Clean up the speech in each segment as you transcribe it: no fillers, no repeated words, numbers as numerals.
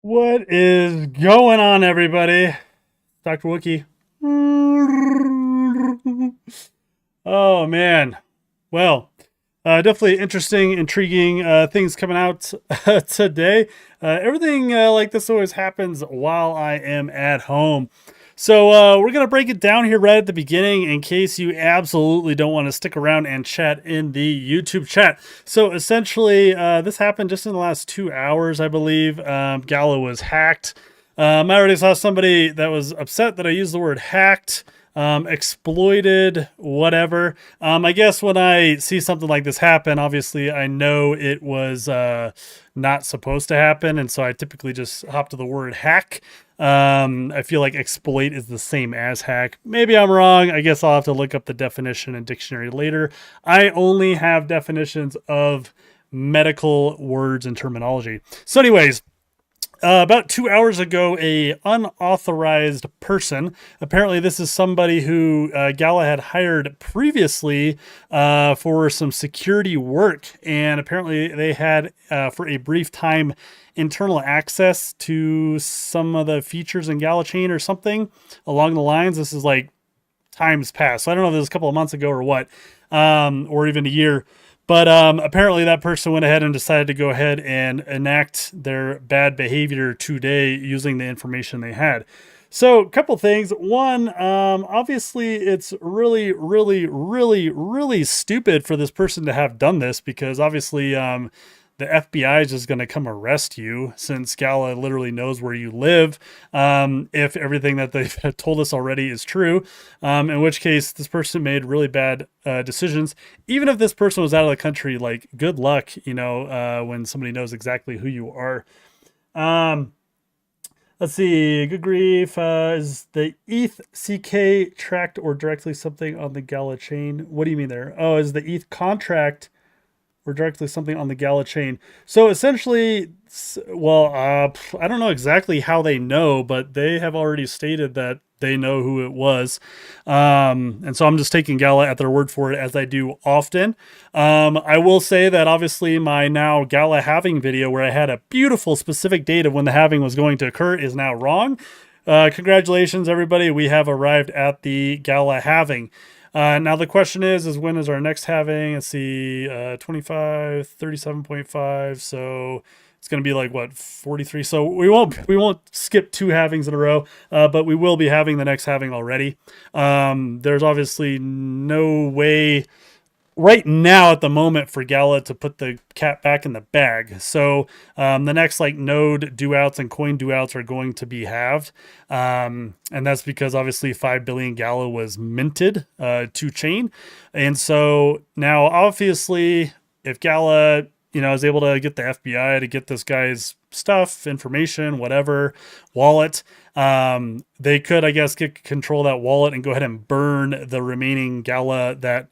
What is going on, everybody? Dr. Wookiee. Oh, man. Well, definitely interesting, intriguing things coming out today. Everything like this always happens while I am at home. So we're going to break it down here right at the beginning in case you absolutely don't want to stick around and chat in the YouTube chat. So essentially, this happened just in the last 2 hours, I believe. Gala was hacked. I already saw somebody that was upset that I used the word hacked, exploited, whatever. I guess when I see something like this happen, obviously I know it was not supposed to happen. And so I typically just hop to the word hack. I feel like exploit is the same as hack. Maybe I'm wrong. I guess I'll have to look up the definition in dictionary later. I only have definitions of medical words and terminology. So anyways, about 2 hours ago, a unauthorized person. Apparently, this is somebody who Gala had hired previously for some security work, and apparently they had, for a brief time, internal access to some of the features in galachain or something along the lines. This is like times past. So I don't know if this was a couple of months ago or what, or even a year. But apparently that person went ahead and decided to go ahead and enact their bad behavior today using the information they had. So a couple things. One, obviously it's really, really, really, really stupid for this person to have done this because obviously the FBI is just going to come arrest you since Gala literally knows where you live. If everything that they've told us already is true, in which case this person made really bad decisions. Even if this person was out of the country, like good luck, when somebody knows exactly who you are. Um, let's see. Good grief. Is the ETH CK tracked or directly something on the Gala chain? What do you mean there? Oh, is the ETH contract or directly something on the Gala chain? So essentially, well, I don't know exactly how they know, but they have already stated that they know who it was. And so I'm just taking Gala at their word for it, as I do often. I will say that obviously my now Gala halving video, where I had a beautiful specific date of when the halving was going to occur, is now wrong. Congratulations, everybody. We have arrived at the Gala halving. Now the question is when is our next halving? Let's see, 25, 37.5. So it's going to be like what, 43. So we won't skip two halvings in a row, but we will be having the next halving already. There's obviously no way right now at the moment for Gala to put the cat back in the bag. So the next like node do outs and coin do outs are going to be halved. And that's because obviously 5 billion Gala was minted to chain. And so now obviously if Gala, is able to get the FBI to get this guy's stuff, information, whatever, wallet, they could, I guess, get control of that wallet and go ahead and burn the remaining Gala that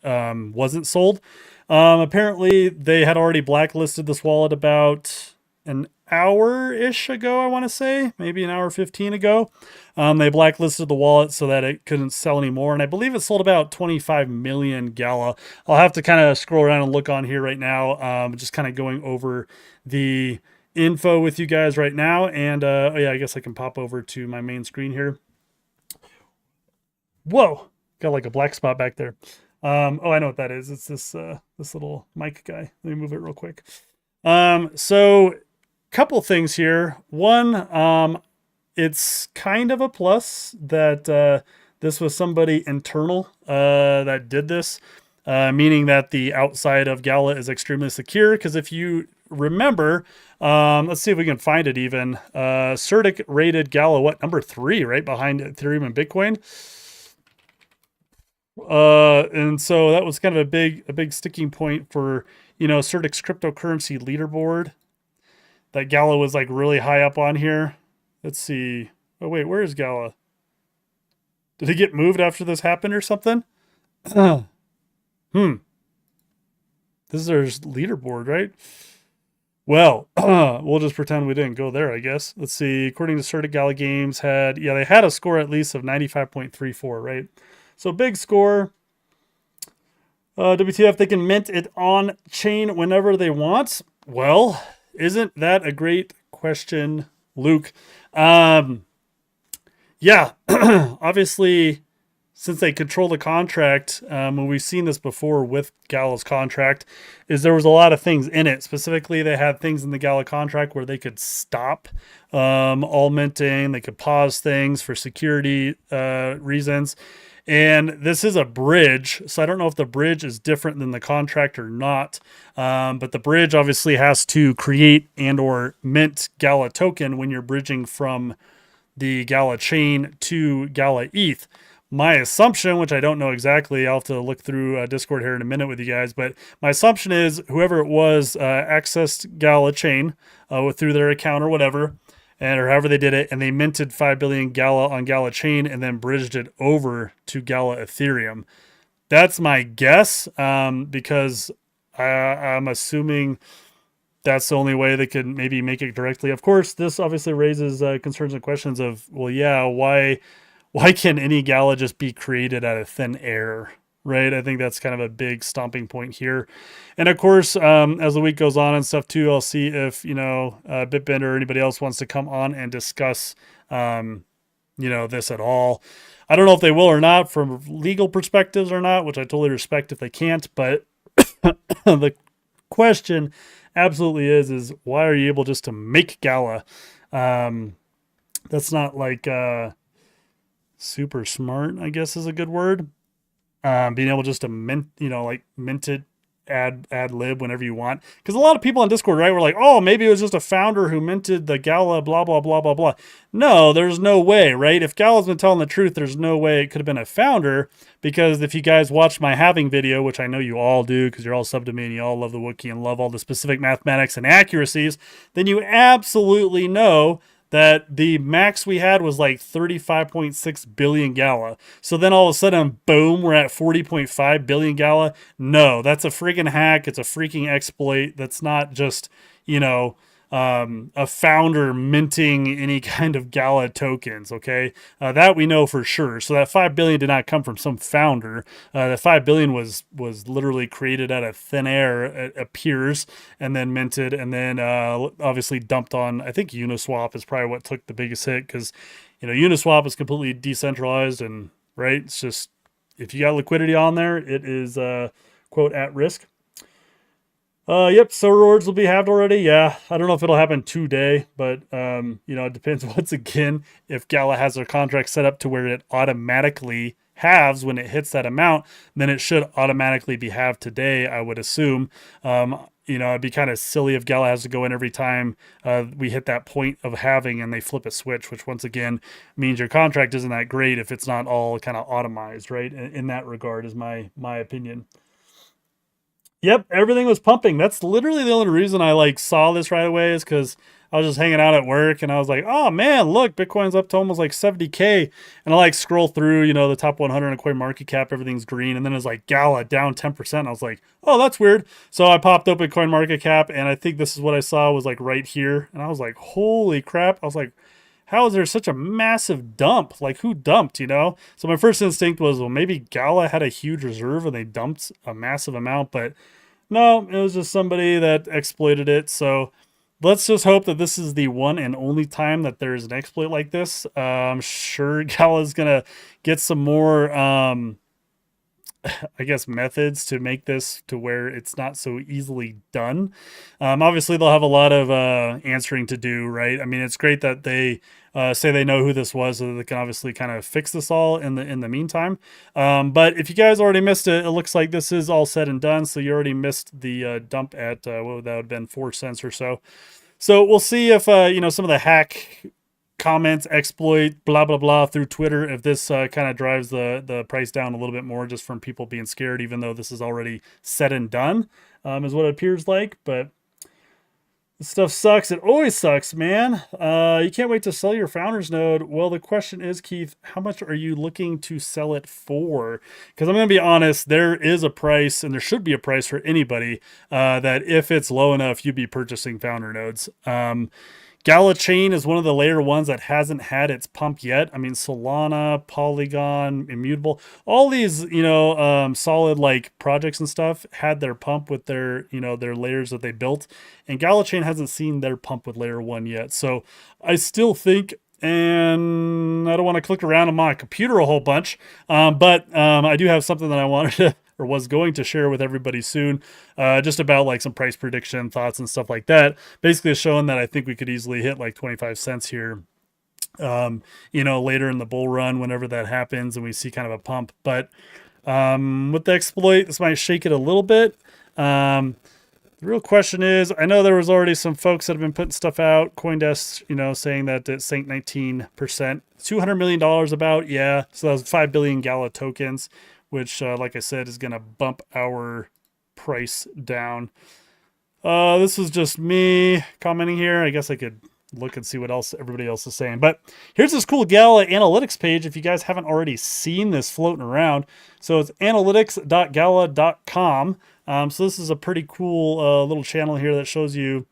wasn't sold. Apparently, they had already blacklisted this wallet about an hour-ish ago, I want to say, maybe an hour 15 ago. They blacklisted the wallet so that it couldn't sell anymore, and I believe it sold about 25 million Gala. I'll have to kind of scroll around and look on here right now, just kind of going over the info with you guys right now. And oh yeah, I guess I can pop over to my main screen here. Whoa, got like a black spot back there. Oh, I know what that is. It's this little mic guy. Let me move it real quick. So couple things here. One, it's kind of a plus that this was somebody internal that did this, meaning that the outside of Gala is extremely secure. Because if you remember, let's see if we can find it even. Certic rated Gala, what, number 3, right behind Ethereum and Bitcoin. And so that was kind of a big sticking point for, Certic's cryptocurrency leaderboard. That Gala was like really high up on here. Let's see. Oh wait, where is Gala? Did he get moved after this happened or something? This is our leaderboard, right? Well, we'll just pretend we didn't go there, I guess. Let's see. According to Certic, Gala Games they had a score at least of 95.34, right? So big score. WTF, they can mint it on chain whenever they want. Well, isn't that a great question Luke. Um, yeah, obviously, since they control the contract, and we've seen this before with Gala's contract, is there was a lot of things in it. Specifically, they had things in the Gala contract where they could stop all minting, they could pause things for security reasons. And this is a bridge, so I don't know if the bridge is different than the contract or not. But the bridge obviously has to create and or mint Gala token when you're bridging from the Gala chain to Gala ETH. My assumption, which I don't know exactly, I'll have to look through Discord here in a minute with you guys, but my assumption is whoever it was accessed Gala chain through their account or whatever, and or however they did it, and they minted 5 billion Gala on Gala chain and then bridged it over to Gala Ethereum. That's my guess, because I'm assuming that's the only way they could maybe make it directly. Of course, this obviously raises concerns and questions of, well, yeah, why can any Gala just be created out of thin air, right? I think that's kind of a big stomping point here. And of course, as the week goes on and stuff too, I'll see if, Bitbender or anybody else wants to come on and discuss, this at all. I don't know if they will or not from legal perspectives or not, which I totally respect if they can't, but the question absolutely is why are you able just to make Gala? That's not like super smart, I guess is a good word. Being able just to mint it, ad lib whenever you want. Because a lot of people on Discord, right, were like, oh, maybe it was just a founder who minted the Gala, blah, blah, blah, blah, blah. No, there's no way, right? If Gala's been telling the truth, there's no way it could have been a founder. Because if you guys watched my halving video, which I know you all do, because you're all sub to me and you all love the Wookiee and love all the specific mathematics and accuracies, then you absolutely know that the max we had was like 35.6 billion Gala. So then all of a sudden, boom, we're at 40.5 billion Gala. No, that's a freaking hack. It's a freaking exploit. That's not just, a founder minting any kind of Gala tokens, okay? That we know for sure. So that 5 billion did not come from some founder. The 5 billion was literally created out of thin air, it appears, and then minted, and then obviously dumped on, I think Uniswap is probably what took the biggest hit, because, Uniswap is completely decentralized, and, right, it's just, if you got liquidity on there, it is, quote, at risk. Yep, so rewards will be halved already. Yeah, I don't know if it'll happen today, but it depends once again if Gala has their contract set up to where it automatically halves when it hits that amount, then it should automatically be halved today, I would assume. It'd be kind of silly if Gala has to go in every time we hit that point of halving and they flip a switch, which once again means your contract isn't that great if it's not all kind of automized, right? In that regard is my opinion. Yep, everything was pumping. That's literally the only reason I saw this right away is because I was just hanging out at work and I was like, oh man, look, Bitcoin's up to almost like 70K. And I scroll through, the top 100 on CoinMarketCap, everything's green. And then it's like Gala down 10%. I was like, oh, that's weird. So I popped open CoinMarketCap and I think this is what I saw was right here. And I was like, holy crap. I was like, how is there such a massive dump? Who dumped, So my first instinct was, well, maybe Gala had a huge reserve and they dumped a massive amount, but no, it was just somebody that exploited it. So let's just hope that this is the one and only time that there's an exploit like this. I'm sure Gala's going to get some more, methods to make this to where it's not so easily done. Obviously, they'll have a lot of answering to do, right? I mean, it's great that they say they know who this was, so that they can obviously kind of fix this all in the meantime. But if you guys already missed it, it looks like this is all said and done. So you already missed the dump at what would that have been, 4 cents or so. So we'll see if some of the hack comments, exploit, blah, blah, blah through Twitter, if this kind of drives the price down a little bit more just from people being scared, even though this is already said and done, is what it appears like. But this stuff sucks. It always sucks, man. You can't wait to sell your founders node. Well, the question is, Keith, how much are you looking to sell it for? Because I'm going to be honest, there is a price, and there should be a price for anybody that if it's low enough, you'd be purchasing founder nodes. Galachain is one of the layer ones that hasn't had its pump yet. I mean, Solana, Polygon, Immutable, all these, solid like projects and stuff had their pump with their, their layers that they built. And Galachain hasn't seen their pump with layer one yet. So I still think, and I don't want to click around on my computer a whole bunch, but I do have something that I wanted to or was going to share with everybody soon, just about like some price prediction thoughts and stuff like that. Basically showing that I think we could easily hit like 25 cents here, later in the bull run, whenever that happens and we see kind of a pump. But with the exploit, this might shake it a little bit. The real question is, I know there was already some folks that have been putting stuff out, CoinDesk, saying that it sank 19%, $200 million about, yeah. So that was 5 billion Gala tokens, which, like I said, is going to bump our price down. This was just me commenting here. I guess I could look and see what else everybody else is saying. But here's this cool Gala analytics page if you guys haven't already seen this floating around. So it's analytics.gala.com. So this is a pretty cool little channel here that shows you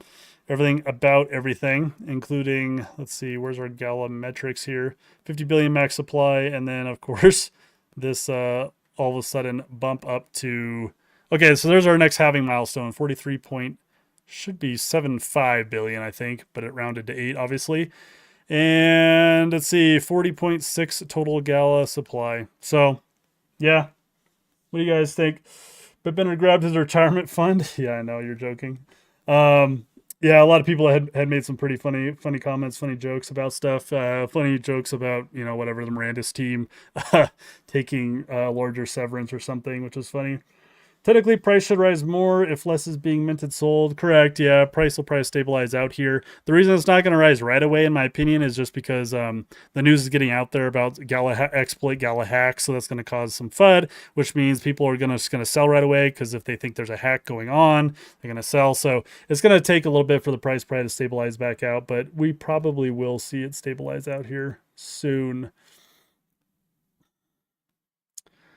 everything about everything, including, let's see, where's our Gala metrics here? 50 billion max supply, and then, of course, this all of a sudden bump up to... Okay, so there's our next halving milestone, 43 point... should be 7.5 billion, I think, but it rounded to 8, obviously. And let's see, 40.6 total Gala supply. So, yeah. What do you guys think? But Bennett grabbed his retirement fund. Yeah, I know, you're joking. Yeah, a lot of people had made some pretty funny comments, funny jokes about stuff. Funny jokes about, whatever, the Mirandis team taking larger severance or something, which was funny. Technically, price should rise more if less is being minted sold. Correct, yeah, price will probably stabilize out here. The reason it's not going to rise right away, in my opinion, is just because the news is getting out there about exploit Gala hack, so that's going to cause some FUD, which means people are just going to sell right away, because if they think there's a hack going on, they're going to sell. So it's going to take a little bit for the price probably to stabilize back out, but we probably will see it stabilize out here soon.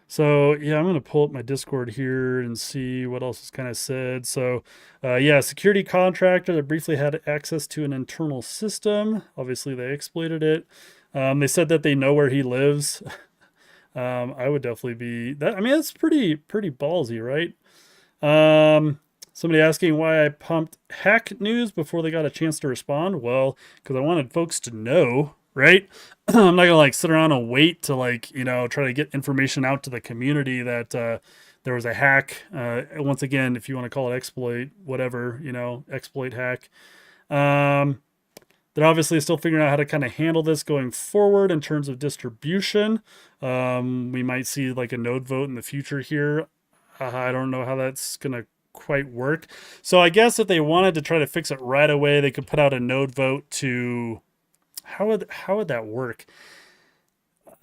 So, yeah, I'm going to pull up my Discord here and see what else is kind of said. So, yeah, security contractor that briefly had access to an internal system. Obviously, they exploited it. They said that they know where he lives. I would definitely be... that. I mean, that's pretty ballsy, right? Somebody asking why I pumped hack news before they got a chance to respond. Well, because I wanted folks to know, right? I'm not gonna like sit around and wait to try to get information out to the community that there was a hack. Once again, if you want to call it exploit, whatever, exploit hack. They're obviously still figuring out how to kind of handle this going forward in terms of distribution. We might see like a node vote in the future here. I don't know how that's gonna quite work. So I guess if they wanted to try to fix it right away, they could put out a node vote to... How would that work?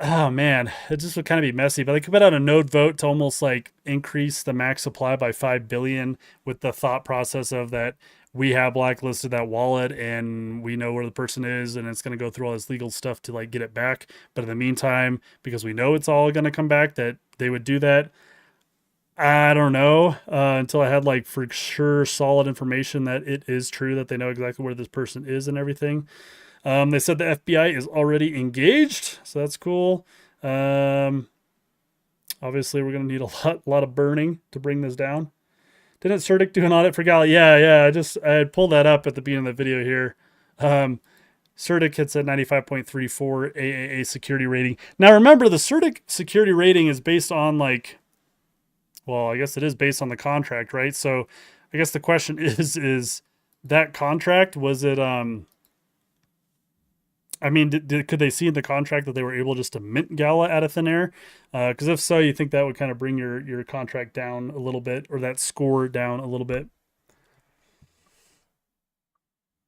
Oh man, it just would kind of be messy. But they could put out a node vote to almost like increase the max supply by 5 billion, with the thought process of that we have blacklisted that wallet and we know where the person is, and it's going to go through all this legal stuff to like get it back. But in the meantime, because we know it's all going to come back, that they would do that. I don't know until I had like for sure solid information that it is true, that they know exactly where this person is and everything. They said the FBI is already engaged, so that's cool. Obviously, we're going to need a lot of burning to bring this down. Didn't Certic do an audit for Gala? Yeah. I had pulled that up at the beginning of the video here. Certic hits at 95.34 AAA security rating. Now, remember, the Certic security rating is based on I guess it is based on the contract, right? So I guess the question is that contract, was it... I mean, could they see in the contract that they were able just to mint Gala out of thin air? Because if so, you think that would kind of bring your contract down a little bit, or that score down a little bit.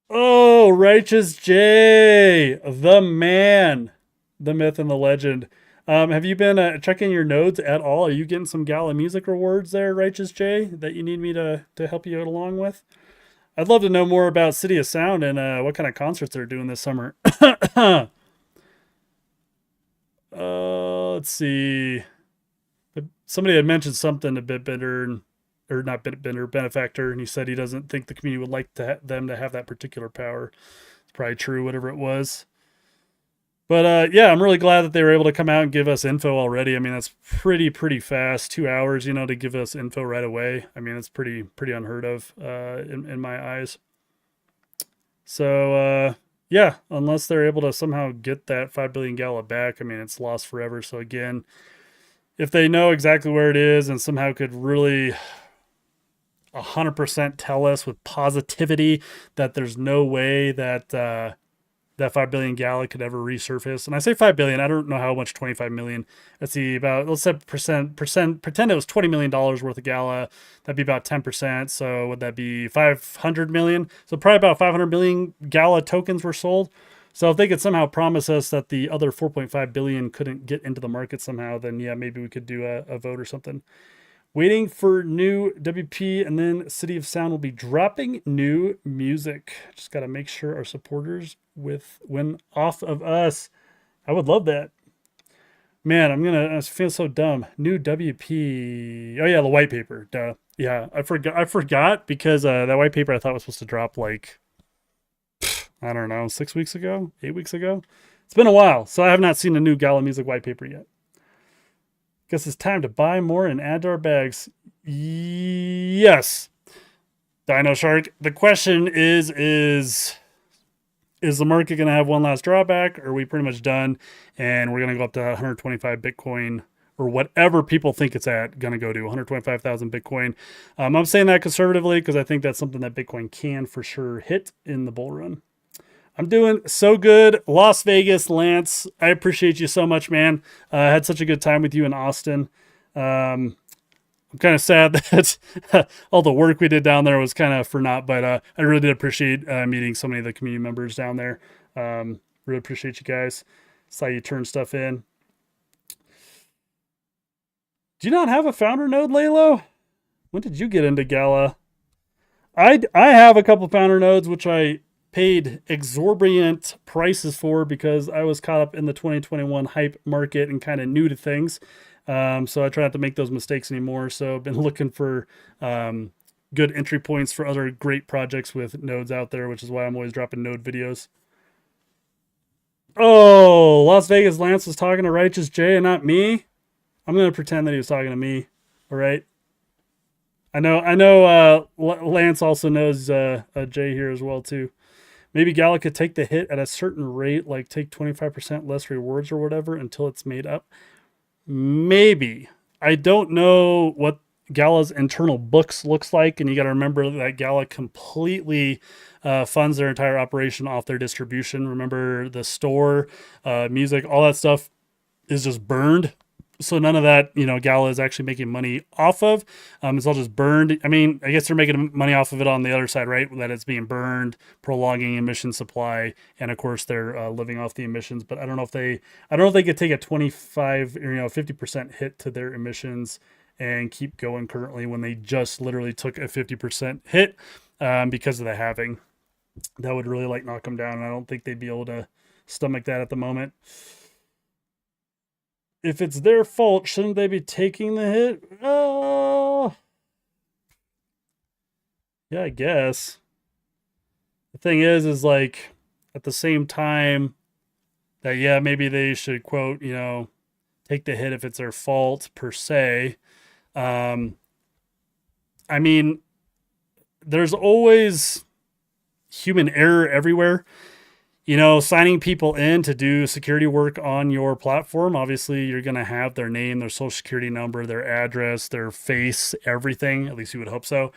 Oh, Righteous J, the man, the myth and the legend. Have you been checking your nodes at all? Are you getting some Gala music rewards there, Righteous J, that you need me to help you out along with? I'd love to know more about City of Sound and what kind of concerts they're doing this summer. Let's see. Somebody had mentioned something to Bitbender, or not Bitbender, Benefactor, and he said he doesn't think the community would like them to have that particular power. probably true, whatever it was. But yeah, I'm really glad that they were able to come out and give us info already. I mean, that's pretty fast. 2 hours, to give us info right away. I mean, it's pretty unheard of in my eyes. So yeah, unless they're able to somehow get that 5 billion gala back, I mean, it's lost forever. So again, if they know exactly where it is and somehow could really 100% tell us with positivity that there's no way that that 5 billion gala could ever resurface. And I say 5 billion, I don't know how much 25 million. Let's see, about, let's say pretend it was $20 million worth of gala. That'd be about 10%. So would that be 500 million? So probably about 500 million gala tokens were sold. So if they could somehow promise us that the other 4.5 billion couldn't get into the market somehow, then yeah, maybe we could do a vote or something. Waiting for new WP, and then City of Sound will be dropping new music. Just got to make sure our supporters win off of us. I would love that. Man, I feel so dumb. New WP. Oh yeah, the white paper. Duh. Yeah, I forgot because that white paper I thought was supposed to drop like, I don't know, 6 weeks ago, 8 weeks ago. It's been a while, so I have not seen a new Gala Music white paper yet. Guess it's time to buy more and add to our bags. Yes. Dino Shark. The question is the market going to have one last drawback, or are we pretty much done and we're going to go up to 125 Bitcoin or whatever people think it's going to go to 125,000 Bitcoin. I'm saying that conservatively because I think that's something that Bitcoin can for sure hit in the bull run. I'm doing so good. Las Vegas, Lance, I appreciate you so much, man. I had such a good time with you in Austin. I'm kind of sad that all the work we did down there was kind of for naught, but I really did appreciate meeting so many of the community members down there. Really appreciate you guys. Saw you turn stuff in. Do you not have a founder node, Lalo? When did you get into Gala? I have a couple founder nodes, which I paid exorbitant prices for because I was caught up in the 2021 hype market and kind of new to things. So I try not to make those mistakes anymore. So I've been looking for good entry points for other great projects with nodes out there, which is why I'm always dropping node videos. Oh, Las Vegas Lance was talking to Righteous Jay and not me. I'm going to pretend that he was talking to me. All right. I know Lance also knows Jay here as well too. Maybe Gala could take the hit at a certain rate, like take 25% less rewards or whatever until it's made up. Maybe. I don't know what Gala's internal books looks like, and you got to remember that Gala completely funds their entire operation off their distribution. Remember the store, music, all that stuff is just burned. So none of that, Gala is actually making money off of. It's all just burned. I mean, I guess they're making money off of it on the other side, right? That it's being burned, prolonging emission supply, and of course they're living off the emissions. But I don't know if they could take a 25 or 50% hit to their emissions and keep going currently when they just literally took a 50% hit because of the halving. That would really knock them down. And I don't think they'd be able to stomach that at the moment. If it's their fault, shouldn't they be taking the hit? Yeah, I guess. The thing is at the same time that, yeah, maybe they should quote, take the hit if it's their fault per se. I mean, there's always human error everywhere. Signing people in to do security work on your platform, obviously you're going to have their name, their social security number, their address, their face, everything. At least you would hope so.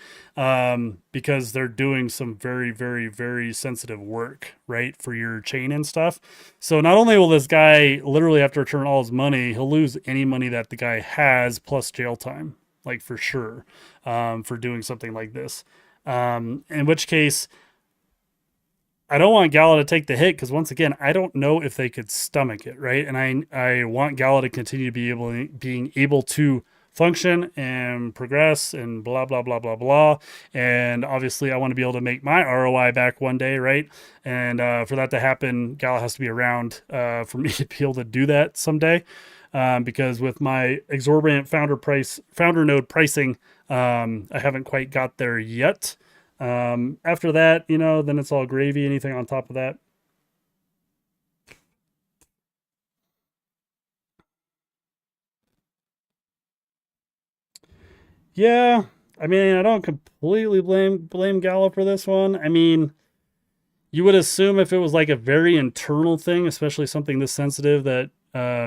Because they're doing some very, very, very sensitive work, right, for your chain and stuff. So not only will this guy literally have to return all his money, he'll lose any money that the guy has plus jail time, for sure, for doing something like this. In which case, I don't want Gala to take the hit because, once again, I don't know if they could stomach it, right? And I want Gala to continue to being able to function and progress and blah, blah, blah, blah, blah. And obviously, I want to be able to make my ROI back one day, right? And for that to happen, Gala has to be around for me to be able to do that someday. Because with my exorbitant founder node pricing, I haven't quite got there yet. After that, then it's all gravy. Anything on top of that, Yeah, I mean, I don't completely blame Gala for this one. I mean, you would assume if it was like a very internal thing, especially something this sensitive, that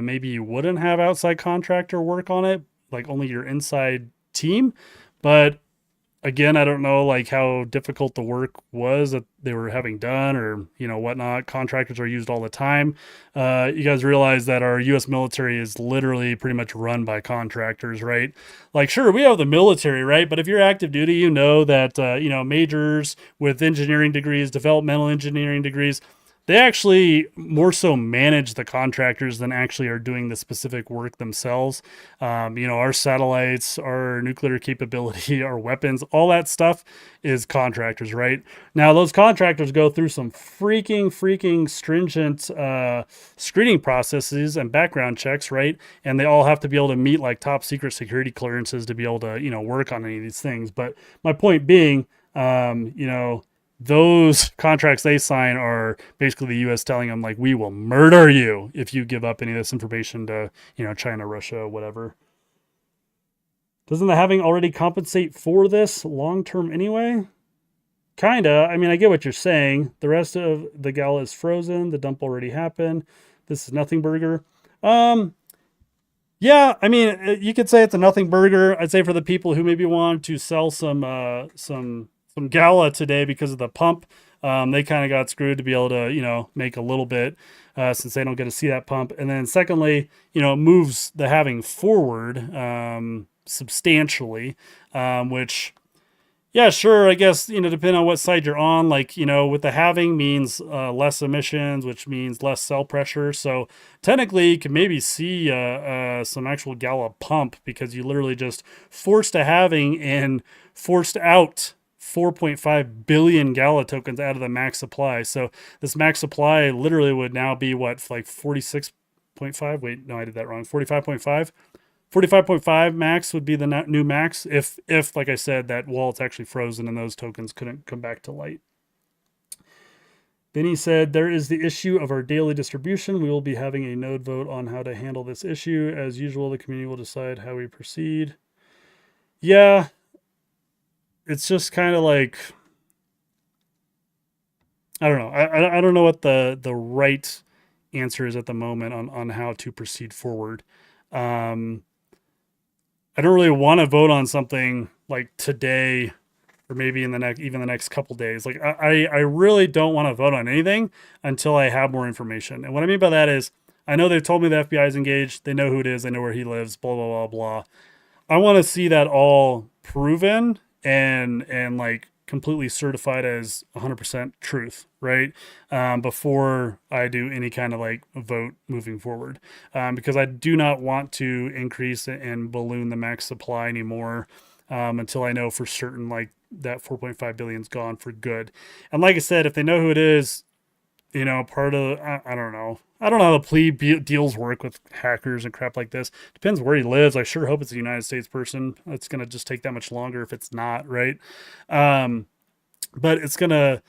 maybe you wouldn't have outside contractor work on it, like only your inside team. But again, I don't know like how difficult the work was that they were having done or whatnot. Contractors are used all the time. You guys realize that our U.S. military is literally pretty much run by contractors, right? Like, sure, we have the military, right? But if you're active duty, you know that majors with engineering degrees, developmental engineering degrees, they actually more so manage the contractors than actually are doing the specific work themselves. Our satellites, our nuclear capability, our weapons, all that stuff is contractors, right? Now, those contractors go through some freaking stringent screening processes and background checks, right? And they all have to be able to meet like top secret security clearances to be able to, work on any of these things. But my point being, those contracts they sign are basically the U.S. telling them like, we will murder you if you give up any of this information to China, Russia, whatever. Doesn't the having already compensate for this long term anyway? Kinda. I mean, I get what you're saying. The rest of the gala is frozen. The dump already happened. This is nothing burger. Um, yeah, I mean, you could say it's a nothing burger. I'd say for the people who maybe want to sell some gala today because of the pump, they kind of got screwed to be able to make a little bit since they don't get to see that pump. And then secondly, it moves the having forward substantially, which yeah, sure. I guess, depending on what side you're on, like, with the halving means less emissions, which means less cell pressure. So technically, you can maybe see some actual Gala pump because you literally just forced a halving and forced out 4.5 billion Gala tokens out of the max supply. So this max supply literally would now be what, like 46.5? Wait, no, I did that wrong. 45.5? 45.5 max would be the new max if like I said, that wallet's actually frozen and those tokens couldn't come back to light. Then he said, there is the issue of our daily distribution. We will be having a node vote on how to handle this issue. As usual, the community will decide how we proceed. Yeah, it's just kind of like, I don't know. I don't know what the right answer is at the moment on how to proceed forward. I don't really want to vote on something like today or maybe in the next couple days. Like I really don't want to vote on anything until I have more information. And what I mean by that is I know they've told me the FBI is engaged. They know who it is. They know where he lives, blah, blah, blah, blah. I want to see that all proven and like completely certified as 100% truth, right? Before I do any kind of like vote moving forward, because I do not want to increase and balloon the max supply anymore until I know for certain like that 4.5 billion is gone for good. And like I said, if they know who it is, part of I don't know. I don't know how the plea deals work with hackers and crap like this. Depends where he lives. I sure hope it's a United States person. It's gonna just take that much longer if it's not, right? But it's gonna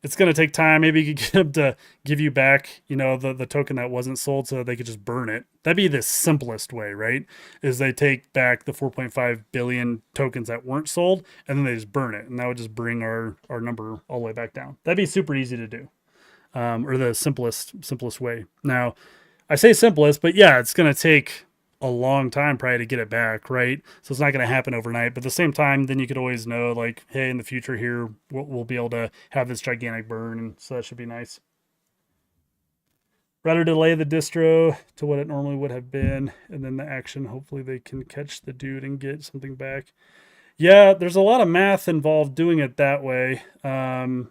take time. Maybe you could get them to give you back, the token that wasn't sold, so that they could just burn it. That'd be the simplest way, right? Is they take back the 4.5 billion tokens that weren't sold, and then they just burn it, and that would just bring our number all the way back down. That'd be super easy to do. Or the simplest way. Now, I say simplest, but yeah, it's going to take a long time probably to get it back, right? So it's not going to happen overnight. But at the same time, then you could always know, like, hey, in the future here, we'll be able to have this gigantic burn, and so that should be nice. Rather delay the distro to what it normally would have been, and then the action. Hopefully, they can catch the dude and get something back. Yeah, there's a lot of math involved doing it that way, and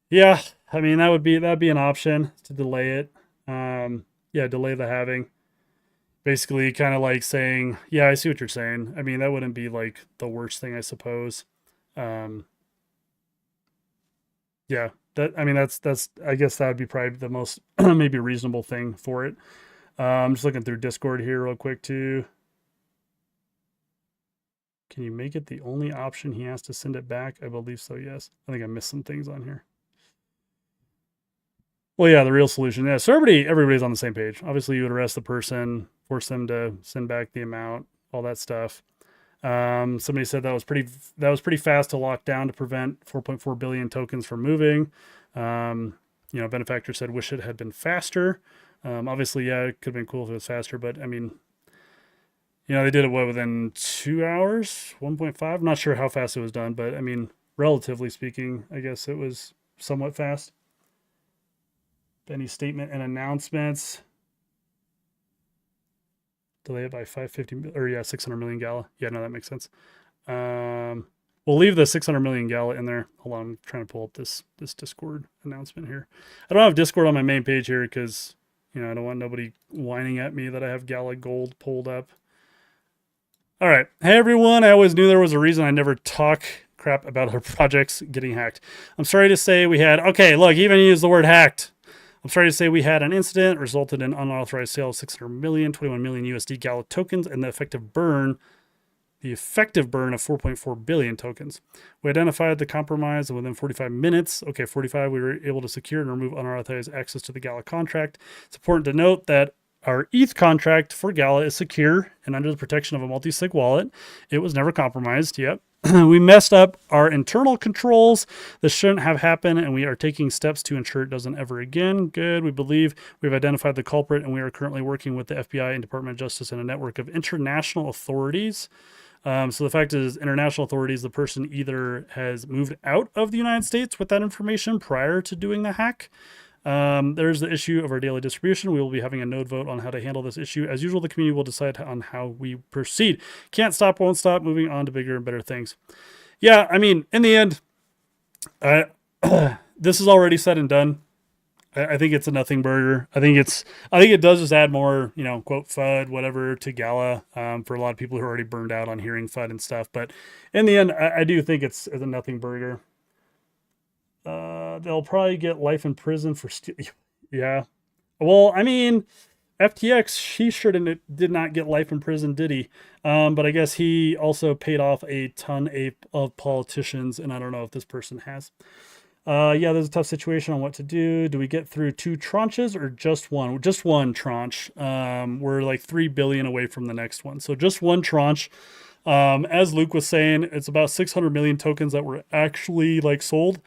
yeah, I mean that'd be an option to delay it. Yeah, delay the halving. Basically, kind of like saying, yeah, I see what you're saying. I mean, that wouldn't be like the worst thing, I suppose. Um, yeah, that's I guess that would be probably the most maybe reasonable thing for it. I'm just looking through Discord here real quick too. Can you make it the only option he has to send it back? I believe so. Yes. I think I missed some things on here. Well, yeah, the real solution. Yeah, so everybody's on the same page. Obviously, you would arrest the person. force them to send back the amount, all that stuff. Somebody said that was pretty fast to lock down to prevent 4.4 billion tokens from moving. Benefactor said wish it had been faster. Obviously, yeah, it could have been cool if it was faster, but I mean, they did it within 2 hours, 1.5. I'm not sure how fast it was done, but I mean, relatively speaking, I guess it was somewhat fast. Any statement and announcements? Delay it by 550 or 600 million Gala. Yeah, no, that makes sense. We'll leave the 600 million Gala in there. Hold on, I'm trying to pull up this Discord announcement here. I don't have Discord on my main page here because I don't want nobody whining at me that I have Gala Gold pulled up. All right, hey everyone. I always knew there was a reason I never talk crap about our projects getting hacked. I'm sorry to say we had. Okay, look, even use the word hacked. I'm sorry to say we had an incident resulted in unauthorized sale of 600 million, 21 million USD Gala tokens, and the effective burn of 4.4 billion tokens. We identified the compromise, and within 45 minutes, 45, we were able to secure and remove unauthorized access to the Gala contract. It's important to note that our ETH contract for Gala is secure and under the protection of a multi-sig wallet. It was never compromised. Yep. We messed up our internal controls. This shouldn't have happened, and we are taking steps to ensure it doesn't ever again. Good. We believe we've identified the culprit, and we are currently working with the FBI and Department of Justice and a network of international authorities. So the fact is, international authorities, the person either has moved out of the United States with that information prior to doing the hack. There's the issue of our daily distribution. We will be having a node vote on how to handle this issue. As usual, the community will decide on how we proceed. Can't stop, won't stop, moving on to bigger and better things. Yeah, I mean, in the end, this is already said and done. I think it's a nothing burger. I think it does just add more, quote, FUD, whatever, to Gala, for a lot of people who are already burned out on hearing FUD and stuff. But in the end, I do think it's a nothing burger. They'll probably get life in prison for yeah. Well, I mean, FTX, he sure did not get life in prison, did he? But I guess he also paid off a ton of politicians, and I don't know if this person has. Yeah, there's a tough situation on what to do. Do we get through 2 tranches or just one? Just one tranche. We're like 3 billion away from the next one. So just one tranche. As Luke was saying, it's about 600 million tokens that were actually sold.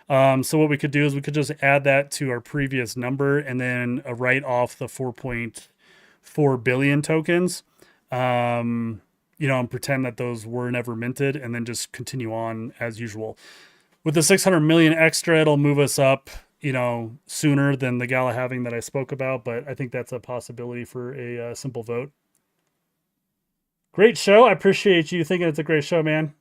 So what we could do is we could just add that to our previous number and then write off the 4.4 billion tokens, and pretend that those were never minted and then just continue on as usual. With the 600 million extra, it'll move us up, sooner than the Gala halving that I spoke about, but I think that's a possibility for a simple vote. Great show. I appreciate you thinking it's a great show, man.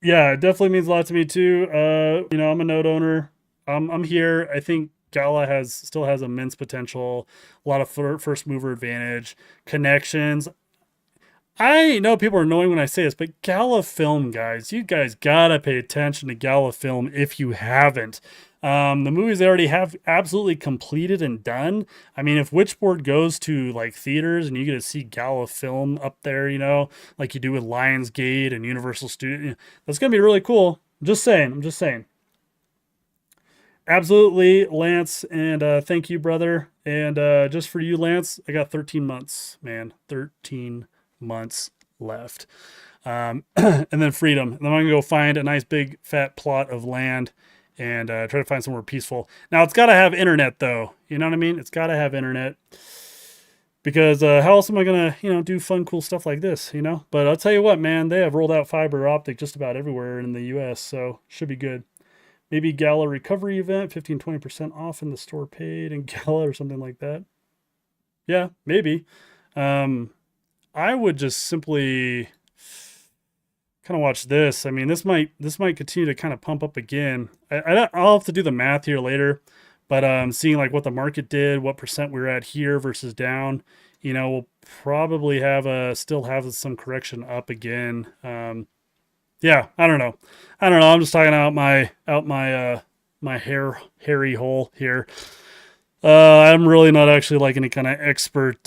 Yeah, it definitely means a lot to me too. I'm a node owner. I'm here. I think Gala still has immense potential, a lot of first mover advantage, connections. I know people are annoying when I say this, but Gala Film, guys, you guys gotta pay attention to Gala Film if you haven't. The movies they already have absolutely completed and done. I mean, if Witchboard goes to theaters and you get to see Gala Film up there, like you do with Lionsgate and Universal Studios, that's gonna be really cool. I'm just saying. Absolutely, Lance, and thank you, brother. And just for you, Lance, I got 13 months, man. 13 months left. And then freedom. And then I'm going to go find a nice big fat plot of land and try to find somewhere peaceful. Now, it's got to have internet, though. You know what I mean? It's got to have internet. Because how else am I going to, do fun, cool stuff like this, But I'll tell you what, man, they have rolled out fiber optic just about everywhere in the U.S., so should be good. Maybe Gala recovery event, 15-20% off in the store paid and Gala or something like that. Yeah, maybe. I would just simply kind of watch this. I mean, this might continue to kind of pump up again. I'll have to do the math here later, but seeing what the market did, what percent we're at here versus down, we'll probably still have some correction up again. Yeah, I don't know. I'm just talking out my hairy hole here. I'm really not actually like any kind of expert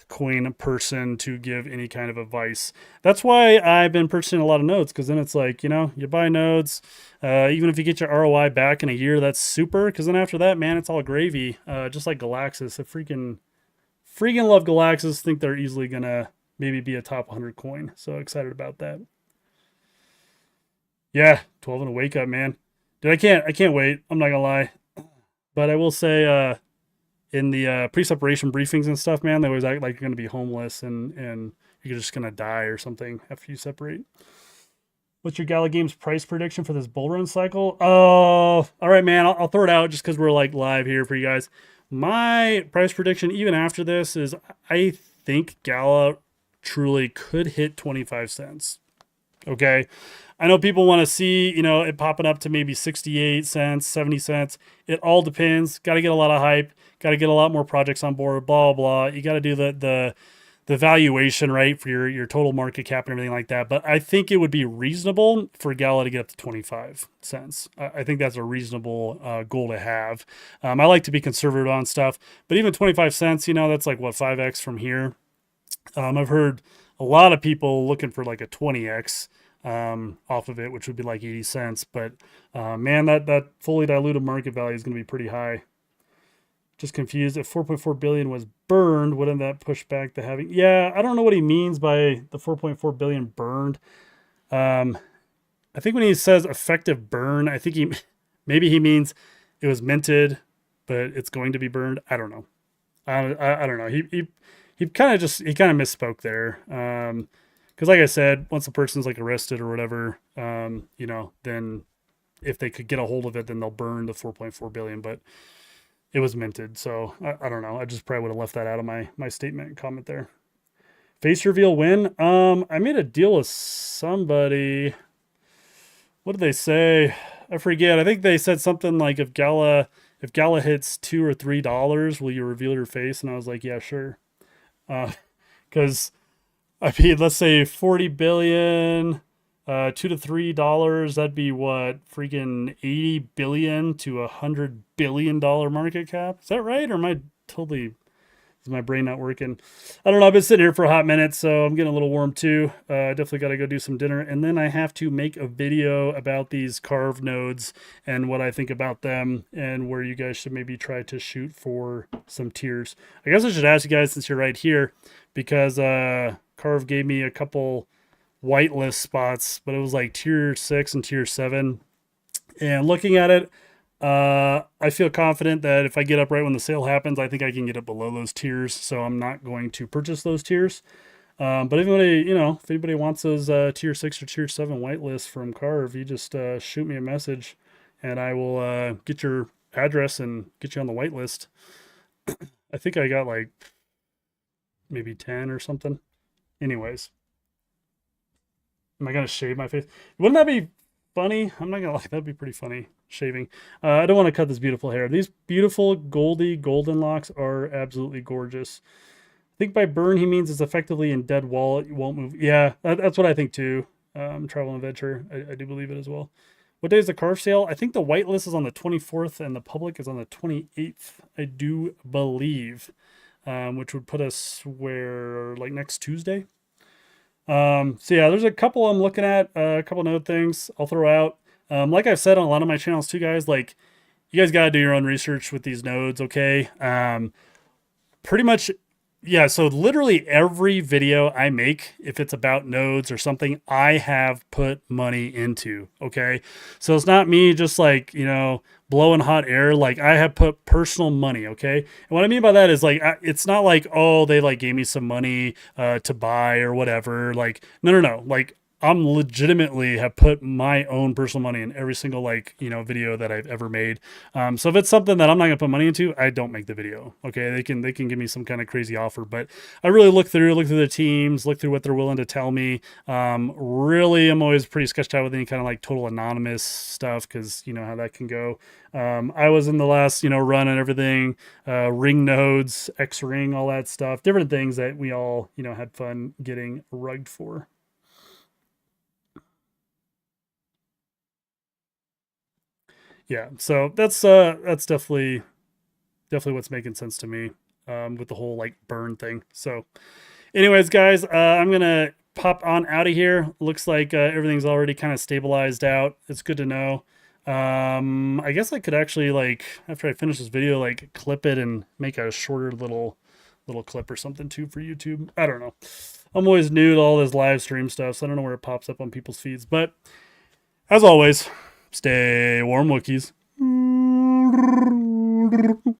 coin person to give any kind of advice. That's why I've been purchasing a lot of nodes, because then it's like, you know, you buy nodes, even if you get your ROI back in a year, that's super. Because then after that, man, it's all gravy. Just like Galaxis, I freaking love Galaxis. Think they're easily gonna maybe be a top 100 coin. So excited about that. Yeah, 12 and a wake up, man. Dude, I can't wait. I'm not gonna lie, but I will say, in the pre-separation briefings and stuff, man, they always act like you're going to be homeless and you're just going to die or something after you separate. What's your Gala Games price prediction for this bull run cycle? Oh, all right, man. I'll throw it out just because we're like live here for you guys. My price prediction, even after this, is I think Gala truly could hit 25 cents. Okay. I know people want to see, you know, it popping up to maybe 68 cents, 70 cents. It all depends. Got to get a lot of hype. Got to get a lot more projects on board, blah, blah. You got to do the valuation, right, for your total market cap and everything like that. But I think it would be reasonable for Gala to get up to 25 cents. I think that's a reasonable goal to have. I like to be conservative on stuff, but even 25 cents, you know, that's like what, 5x from here. I've heard a lot of people looking for like a 20x off of it, which would be like 80 cents. But man, that fully diluted market value is going to be pretty high. Just confused. If 4.4 billion was burned, wouldn't that push back the having? Yeah, I don't know what he means by the 4.4 billion burned. Um, I think when he says effective burn, I think he maybe he means it was minted, but it's going to be burned. I don't know. I don't know. He kind of just he kind of misspoke there. Because like I said, once a person's like arrested or whatever, you know, then if they could get a hold of it, then they'll burn the 4.4 billion. But it was minted, so I don't know. I just probably would have left that out of my statement and comment there. Face reveal win. I made a deal with somebody. What did they say? I forget. I think they said something like if Gala hits $2 or $3, will you reveal your face? And I was like, yeah, sure. Because I mean, let's say 40 billion, $2 to $3. That'd be what, freaking 80 billion to $100 billion market cap. Is that right? Or am I totally, is my brain not working? I don't know. I've been sitting here for a hot minute, so I'm getting a little warm too. Definitely got to go do some dinner. And then I have to make a video about these carved nodes and what I think about them and where you guys should maybe try to shoot for some tiers. I guess I should ask you guys since you're right here, because Carve gave me a couple whitelist spots, but it was like tier 6 and tier 7. And looking at it, I feel confident that if I get up right when the sale happens, I think I can get it below those tiers. So I'm not going to purchase those tiers. But if anybody, you know, if anybody wants those tier 6 or tier 7 whitelists from Carve, you just shoot me a message and I will get your address and get you on the whitelist. I think I got like maybe 10 or something. Anyways, am I going to shave my face? Wouldn't that be funny? I'm not going to lie. That'd be pretty funny. Shaving. I don't want to cut this beautiful hair. These beautiful golden locks are absolutely gorgeous. I think by burn, he means it's effectively in dead wall. It won't move. Yeah, that's what I think too. Travel and Adventure. I do believe it as well. What day is the Carve sale? I think the whitelist is on the 24th and the public is on the 28th. I do believe. Which would put us where, like next Tuesday. So yeah, there's a couple I'm looking at, a couple node things I'll throw out. Like I've said on a lot of my channels too, guys, like you guys got to do your own research with these nodes. Okay. Pretty much. Yeah. So literally every video I make, if it's about nodes or something, I have put money into. Okay. So it's not me just like, you know, blowing hot air. Like I have put personal money. Okay. And what I mean by that is like, it's not like, oh, they like gave me some money to buy or whatever. Like, no. Like I'm legitimately have put my own personal money in every single like, you know, video that I've ever made. So if it's something that I'm not gonna put money into, I don't make the video. Okay, they can give me some kind of crazy offer, but I really look through the teams, look through what they're willing to tell me. Really, I'm always pretty sketched out with any kind of like total anonymous stuff because you know how that can go. I was in the last, you know, run and everything, ring nodes, X ring, all that stuff, different things that we all, you know, had fun getting rugged for. Yeah, so that's definitely definitely what's making sense to me with the whole like burn thing. So anyways, guys, I'm going to pop on out of here. Looks like everything's already kind of stabilized out. It's good to know. I guess I could actually, like, after I finish this video, like clip it and make a shorter little clip or something too for YouTube. I don't know. I'm always new to all this live stream stuff, so I don't know where it pops up on people's feeds. But as always, stay warm, Wookiees.